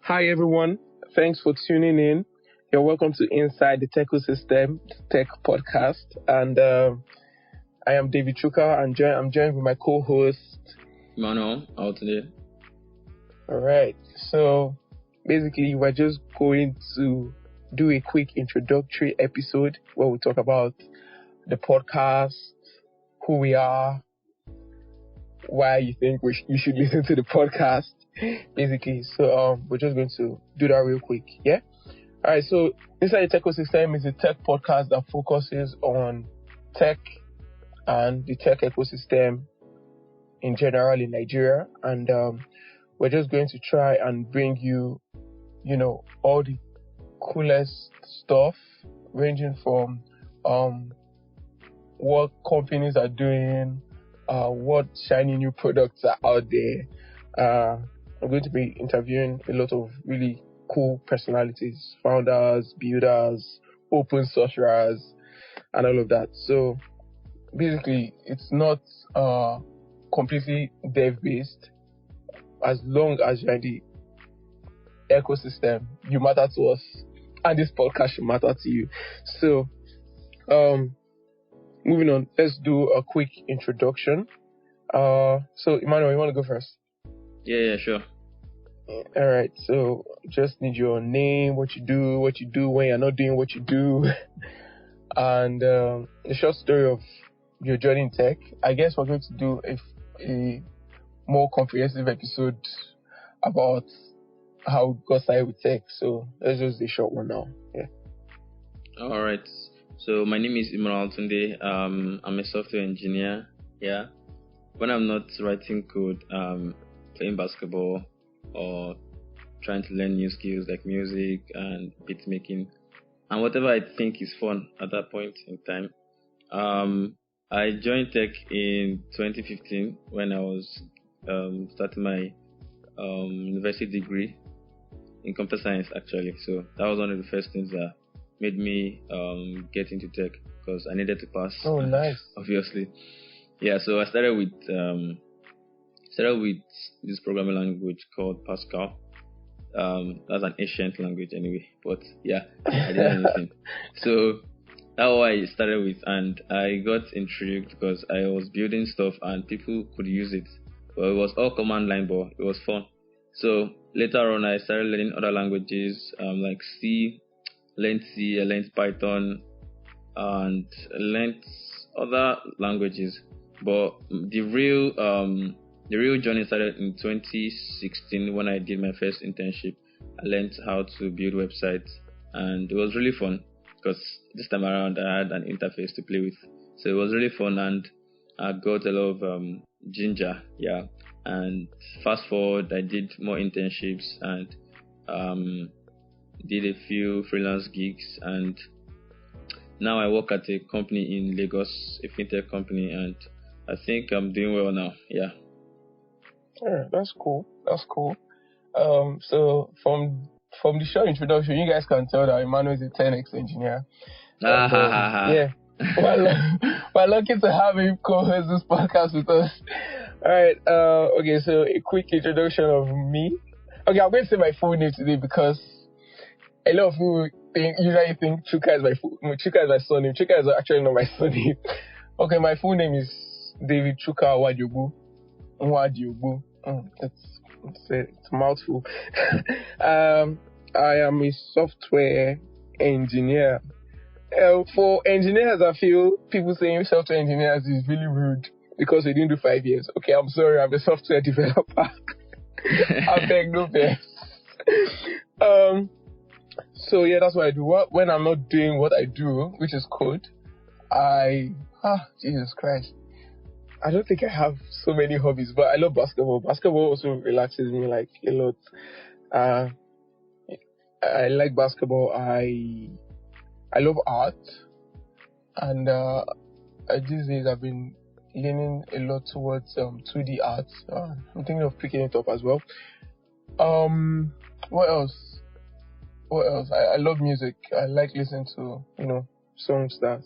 Hi everyone, thanks for tuning in. You're welcome to Inside the Techosystem Tech Podcast, and I am David Chuka, and I'm joined with my co-host Manuel out today. All right, so basically we're just going to do a quick introductory episode where we talk about the podcast, who we are, why you think you should listen to the podcast, basically. So we're just going to do that real quick, yeah? All right, so Inside the Techosystem is a tech podcast that focuses on tech and the tech ecosystem in general in Nigeria, and we're just going to try and bring you, all the coolest stuff, ranging from what companies are doing, what shiny new products are out there. I'm going to be interviewing a lot of really cool personalities, founders, builders, open sourcers, and all of that. So basically, it's not completely dev-based. As long as you're in the ecosystem, you matter to us, and this podcast should matter to you. So, moving on, let's do a quick introduction. So Emmanuel, you want to go first? Yeah, sure. All right, so just need your name, what you do when you're not doing what you do, and a short story of your journey in tech. I guess we're going to do a more comprehensive episode about how we got started with tech. So let's just do a short one now. Yeah. All right. So my name is Imran Tunde. I'm a software engineer. Yeah. When I'm not writing code, playing basketball or trying to learn new skills like music and beat making and whatever I think is fun at that point in time. I joined tech in 2015 when I was starting my university degree in computer science, actually. So that was one of the first things that made me get into tech because I needed to pass. Oh, nice. Obviously. Yeah, so I started with this programming language called Pascal. That's an ancient language anyway, but yeah, I didn't know anything. So that's what I started with, and I got intrigued because I was building stuff and people could use it. But it was all command line, but it was fun. So later on, I started learning other languages like C, I learned Python, and learned other languages. But the real journey started in 2016 when I did my first internship. I learned how to build websites, and it was really fun because this time around I had an interface to play with. So it was really fun, and I got a lot of ginger, yeah. And fast forward, I did more internships and did a few freelance gigs, and now I work at a company in Lagos, a fintech company, and I think I'm doing well now. Yeah. Yeah, that's cool. So from the short introduction, you guys can tell that Emmanuel is a 10x engineer. Yeah. We're lucky to have him co-host this podcast with us. All right. Okay. So a quick introduction of me. Okay, I'm going to say my full name today because a lot of people usually think Chuka is Chuka is my surname. Chuka is actually not my surname. Okay, my full name is David Chuka Nwadiogu. It's a mouthful. I am a software engineer. For engineers, I feel people saying software engineers is really rude because we didn't do 5 years. Okay, I'm sorry, I'm a software developer. I beg no vex. So yeah, that's what I do. When I'm not doing what I do, which is code, Jesus Christ. I don't think I have so many hobbies, but I love basketball. Basketball also relaxes me like a lot. I like basketball. I love art, and these days I've been leaning a lot towards 2D art. I'm thinking of picking it up as well. What else? I love music. I like listening to songs that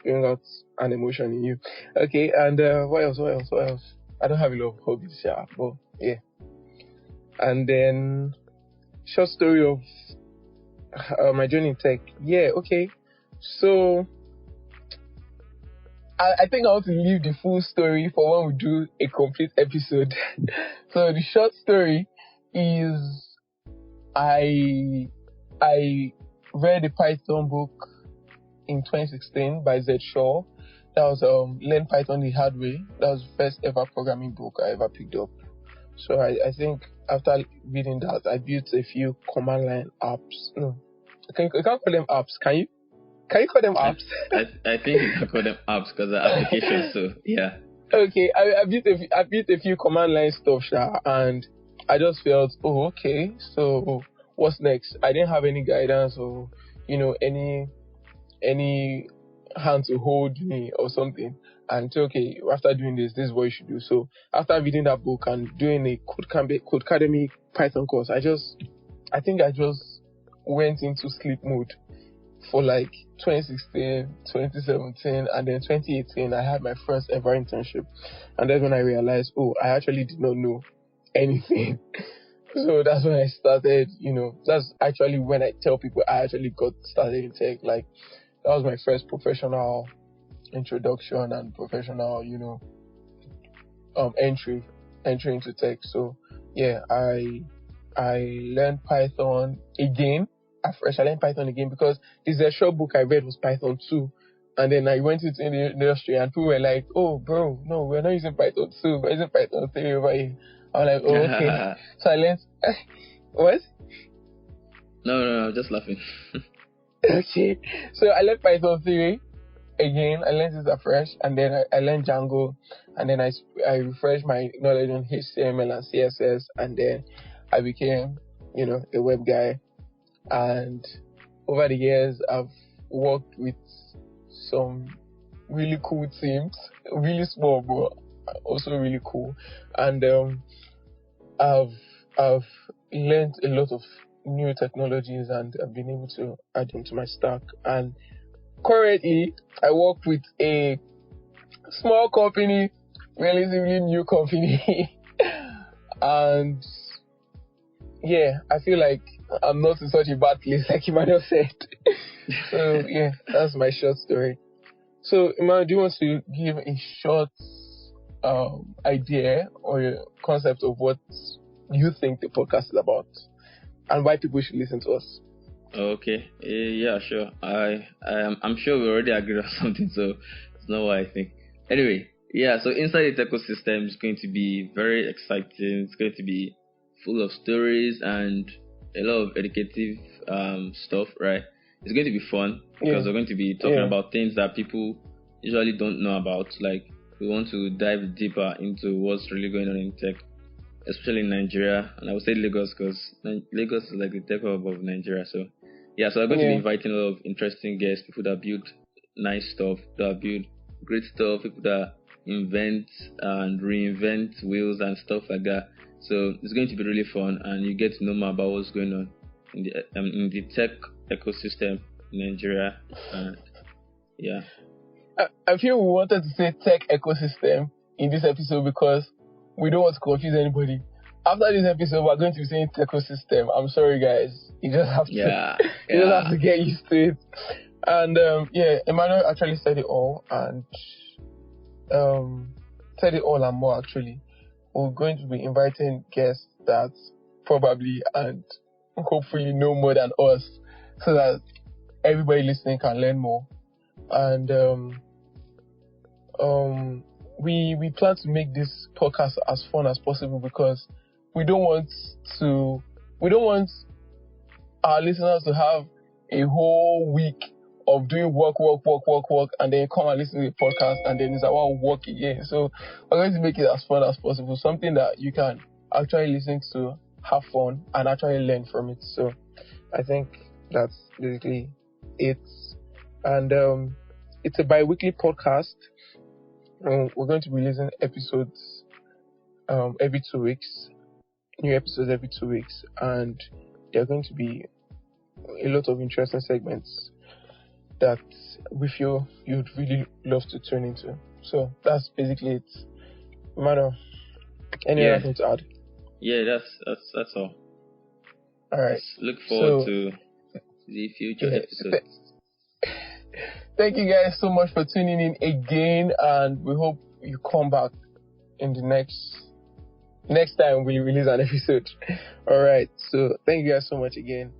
bring out an emotion in you. Okay, and what else? I don't have a lot of hobbies, but yeah. And then short story of my journey in tech. Yeah, okay. So I think I want to leave the full story for when we do a complete episode. So the short story is I read a Python book in 2016 by Z Shaw. That was Learn Python the Hard Way. That was the first ever programming book I ever picked up. So I think after reading that, I built a few command line apps. No, you can't call them apps, can you? Can you call them apps? I think you can call them apps because they're applications. So yeah. Okay, I built a few command line stuff, and I just felt, oh, okay. So what's next? I didn't have any guidance or any hand to hold me or something. And so, okay, after doing this is what you should do. So after reading that book and doing a Codecademy Python course, I think I just went into sleep mode for like 2016, 2017, and then 2018, I had my first ever internship. And that's when I realized, oh, I actually did not know anything. So that's when I started, that's actually when I tell people I actually got started in tech. Like, that was my first professional introduction and professional, entry into tech. So yeah, I learned Python again. I learned Python again because this short book I read was Python 2. And then I went into the industry and people were like, oh bro, no, we're not using Python 2, we're using Python 3 over here. I'm like, oh, okay. So I learned what? No, just laughing. Okay. So I learned Python 3 again. I learned it afresh, and then I learned Django, and then I refreshed my knowledge on HTML and CSS, and then I became, a web guy. And over the years, I've worked with some really cool teams, really small, but also really cool. And I've learned a lot of new technologies, and I've been able to add them to my stack. And currently, I work with a small company, relatively new company, and yeah, I feel like I'm not in such a bad place, like Emmanuel said. So yeah, that's my short story. So Emmanuel, do you want to give a short idea or a concept of what you think the podcast is about and why people should listen to us? Okay, yeah, sure. I'm sure we already agreed on something, so it's not what I think. Anyway, yeah. So inside the ecosystem is going to be very exciting. It's going to be full of stories and a lot of educative stuff, right? It's going to be fun because we're going to be talking about things that people usually don't know about. Like, we want to dive deeper into what's really going on in tech, especially in Nigeria, and I would say Lagos because Lagos is like the tech hub of Nigeria. So yeah, so I'm going to be inviting a lot of interesting guests, people that build nice stuff, that build great stuff, people that invent and reinvent wheels and stuff like that. So it's going to be really fun, and you get to know more about what's going on in the tech ecosystem in Nigeria. And yeah, I feel we wanted to say tech ecosystem in this episode because we don't want to confuse anybody. After this episode, we're going to be saying Techosystem. I'm sorry, guys. You just have to, you just have to get used to it. And Emmanuel actually said it all, and more actually. We're going to be inviting guests that probably and hopefully know more than us, so that everybody listening can learn more. And we plan to make this podcast as fun as possible because we don't want our listeners to have a whole week of doing work, and then come and listen to the podcast, and then it's about work again. So we're going to make it as fun as possible, something that you can actually listen to, have fun, and actually learn from it. So I think that's basically it. And it's a bi-weekly podcast. We're going to be releasing episodes every 2 weeks, new episodes every 2 weeks, and there are going to be a lot of interesting segments that we feel you'd really love to tune into. So that's basically it. Mano, anything to add? Yeah, that's all. All right. Look forward to the future episodes. Thank you guys so much for tuning in again, and we hope you come back in the next time we release an episode. All right. So thank you guys so much again.